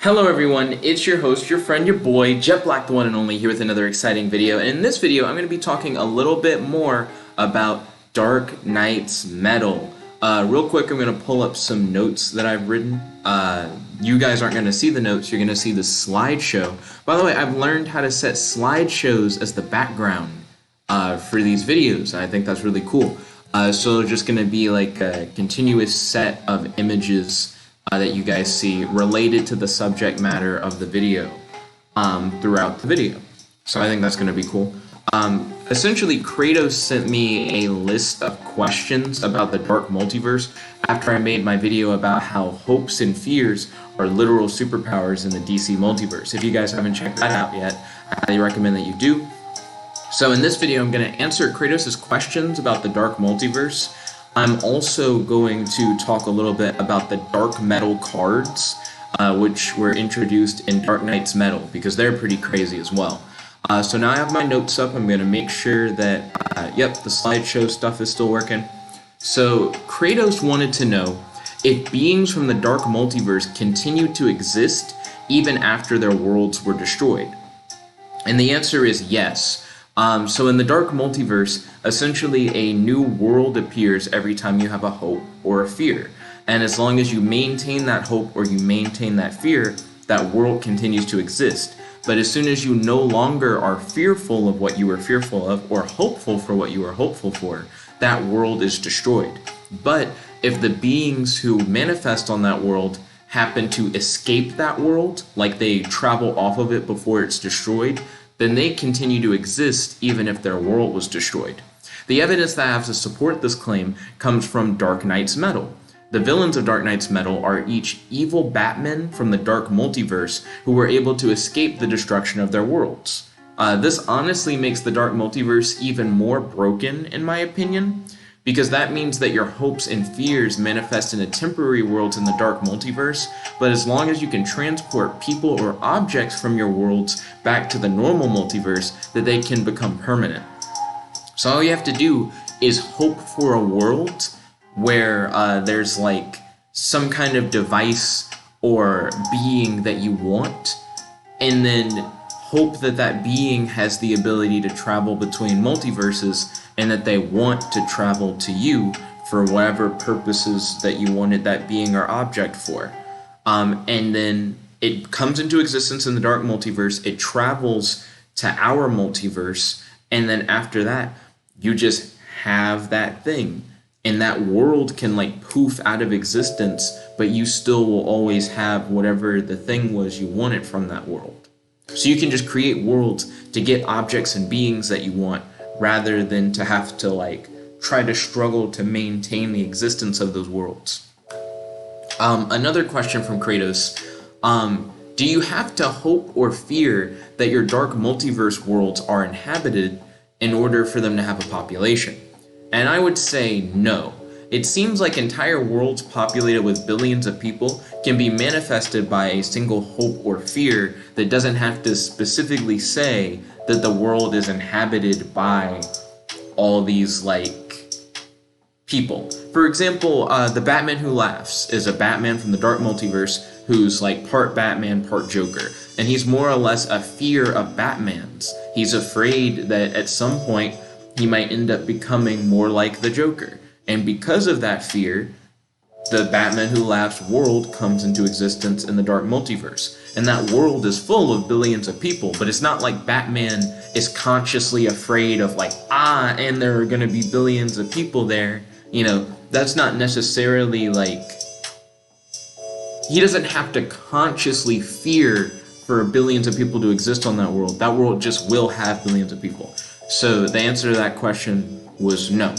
Hello everyone, it's your host, your friend, your boy, Jet Black, the one and only, here with another exciting video. And in this video, I'm going to be talking a little bit more about Dark Knight's Metal. Real quick, I'm going to pull up some notes that I've written. You guys aren't going to see the notes, you're going to see the slideshow. By the way, I've learned how to set slideshows as the background for these videos. I think that's really cool. So just going to be like a continuous set of images that you guys see related to the subject matter of the video throughout the video. So I think that's going to be cool. Essentially, Kratos sent me a list of questions about the Dark Multiverse after I made my video about how hopes and fears are literal superpowers in the DC Multiverse. If you guys haven't checked that out yet, I highly recommend that you do. So in this video, I'm going to answer Kratos' questions about the Dark Multiverse. I'm also going to talk a little bit about the Dark Metal cards, which were introduced in Dark Knight's Metal, because they're pretty crazy as well. So now I have my notes up. I'm going to make sure that, yep, the slideshow stuff is still working. So Kratos wanted to know if beings from the Dark Multiverse continue to exist even after their worlds were destroyed. And the answer is yes. So in the Dark Multiverse, essentially a new world appears every time you have a hope or a fear. And as long as you maintain that hope or you maintain that fear, that world continues to exist. But as soon as you no longer are fearful of what you were fearful of or hopeful for what you were hopeful for, that world is destroyed. But if the beings who manifest on that world happen to escape that world, like they travel off of it before it's destroyed, then they continue to exist even if their world was destroyed. The evidence that I have to support this claim comes from Dark Knight's Metal. The villains of Dark Knight's Metal are each evil Batmen from the Dark Multiverse who were able to escape the destruction of their worlds. This honestly makes the Dark Multiverse even more broken, in my opinion, because that means that your hopes and fears manifest in a temporary world in the Dark Multiverse, but as long as you can transport people or objects from your worlds back to the normal multiverse, that they can become permanent. So all you have to do is hope for a world where there's like some kind of device or being that you want, and then hope that that being has the ability to travel between multiverses and that they want to travel to you for whatever purposes that you wanted that being or object for. And then it comes into existence in the Dark Multiverse, it travels to our multiverse, and then after that, you just have that thing. And that world can like poof out of existence, but you still will always have whatever the thing was you wanted from that world. So you can just create worlds to get objects and beings that you want, rather than to have to like try to struggle to maintain the existence of those worlds. Another question from Kratos, do you have to hope or fear that your Dark Multiverse worlds are inhabited in order for them to have a population? And I would say no. It seems like entire worlds populated with billions of people can be manifested by a single hope or fear that doesn't have to specifically say that the world is inhabited by all these like people. For example, the Batman Who Laughs is a Batman from the Dark Multiverse who's like part Batman, part Joker. And he's more or less a fear of Batman's. He's afraid that at some point he might end up becoming more like the Joker. And because of that fear, the Batman Who Laughs world comes into existence in the Dark Multiverse. And that world is full of billions of people, but it's not like Batman is consciously afraid of like, and there are going to be billions of people there. You know, that's not necessarily like, he doesn't have to consciously fear for billions of people to exist on that world. That world just will have billions of people. So the answer to that question was no.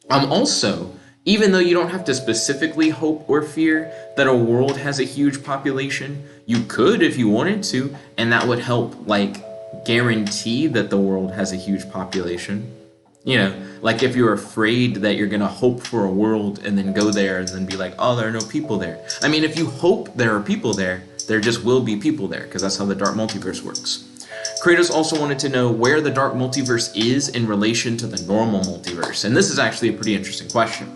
Also, even though you don't have to specifically hope or fear that a world has a huge population, you could if you wanted to, and that would help like guarantee that the world has a huge population. You know, like if you're afraid that you're gonna hope for a world and then go there and then be like, oh, there are no people there. I mean, if you hope there are people there, there just will be people there, because that's how the Dark Multiverse works. Kratos also wanted to know where the Dark Multiverse is in relation to the normal multiverse, and this is actually a pretty interesting question.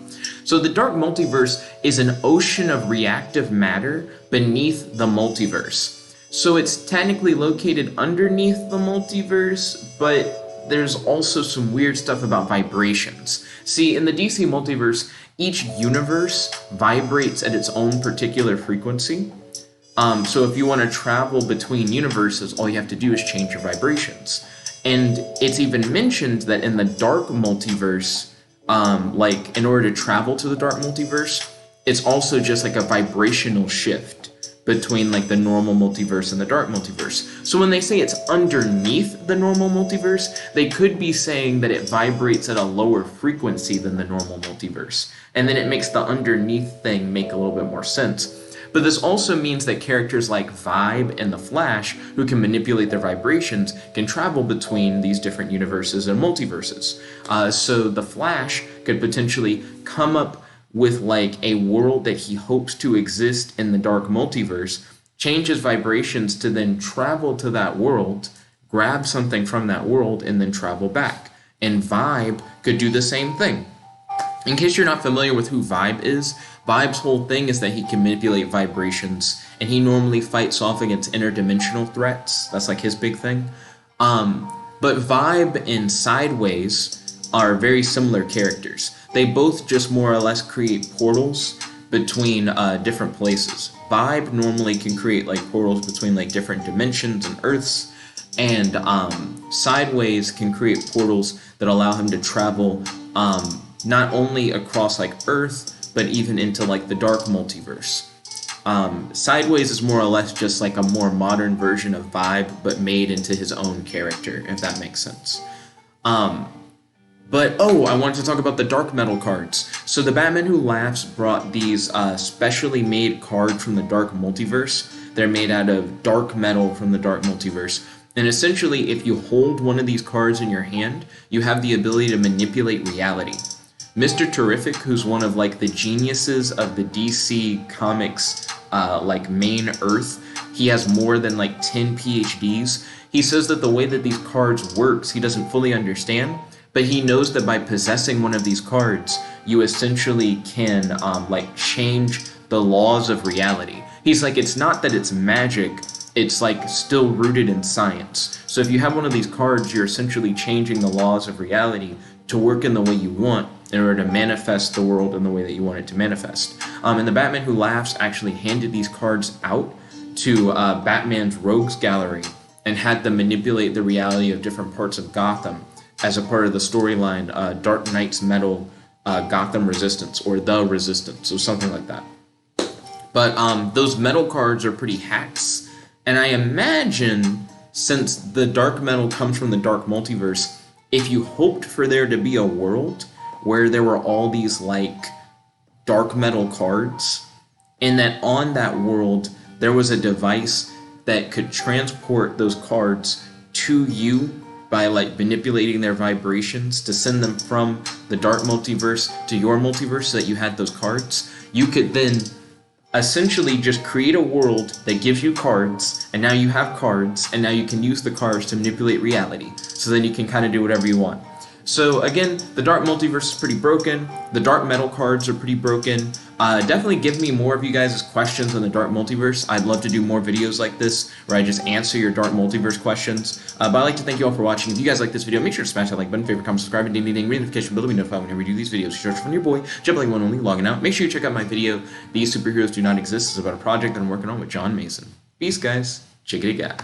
So the Dark Multiverse is an ocean of reactive matter beneath the multiverse. So it's technically located underneath the multiverse, but there's also some weird stuff about vibrations. See, in the DC multiverse, each universe vibrates at its own particular frequency. So if you want to travel between universes, all you have to do is change your vibrations. And it's even mentioned that in the Dark Multiverse, like in order to travel to the Dark Multiverse, it's also just like a vibrational shift between like the normal multiverse and the Dark Multiverse. So when they say it's underneath the normal multiverse, they could be saying that it vibrates at a lower frequency than the normal multiverse. And then it makes the underneath thing make a little bit more sense. But this also means that characters like Vibe and the Flash, who can manipulate their vibrations, can travel between these different universes and multiverses. So the Flash could potentially come up with like a world that he hopes to exist in the Dark Multiverse, change his vibrations to then travel to that world, grab something from that world, and then travel back. And Vibe could do the same thing. In case you're not familiar with who Vibe is, Vibe's whole thing is that he can manipulate vibrations, and he normally fights off against interdimensional threats. That's like his big thing. But Vibe and Sideways are very similar characters. They both just more or less create portals between different places. Vibe normally can create like portals between like different dimensions and Earths, and Sideways can create portals that allow him to travel not only across like Earth, but even into like the Dark Multiverse. Sideways is more or less just like a more modern version of Vibe, but made into his own character, if that makes sense. But I wanted to talk about the Dark Metal cards. So the Batman Who Laughs brought these specially made cards from the Dark Multiverse. They're made out of dark metal from the Dark Multiverse. And essentially, if you hold one of these cards in your hand, you have the ability to manipulate reality. Mr. Terrific, who's one of like the geniuses of the DC Comics like main Earth, he has more than like 10 PhDs. He says that the way that these cards works, he doesn't fully understand, but he knows that by possessing one of these cards, you essentially can like change the laws of reality. He's like, it's not that it's magic, it's like still rooted in science. So if you have one of these cards, you're essentially changing the laws of reality to work in the way you want in order to manifest the world in the way that you want it to manifest. And the Batman Who Laughs actually handed these cards out to Batman's Rogues Gallery and had them manipulate the reality of different parts of Gotham as a part of the storyline Dark Knight's Metal Gotham Resistance, or The Resistance, or something like that. But those metal cards are pretty hacks, and I imagine since the dark metal comes from the Dark Multiverse, if you hoped for there to be a world where there were all these like dark metal cards, and that on that world there was a device that could transport those cards to you by like manipulating their vibrations to send them from the Dark Multiverse to your multiverse so that you had those cards, you could then essentially just create a world that gives you cards, and now you have cards, and now you can use the cards to manipulate reality. So then you can kind of do whatever you want. So again, the Dark Multiverse is pretty broken. The Dark Metal cards are pretty broken. Definitely give me more of you guys' questions on the Dark Multiverse. I'd love to do more videos like this where I just answer your Dark Multiverse questions. But I'd like to thank you all for watching. If you guys like this video, make sure to smash that like button, favorite, comment, subscribe, and ding ding ding, ring the notification bell to be notified whenever we do these videos. Search from your boy, Jet One Only, logging out. Make sure you check out my video, These Superheroes Do Not Exist. It's about a project that I'm working on with John Mason. Peace, guys. Chickadee guy.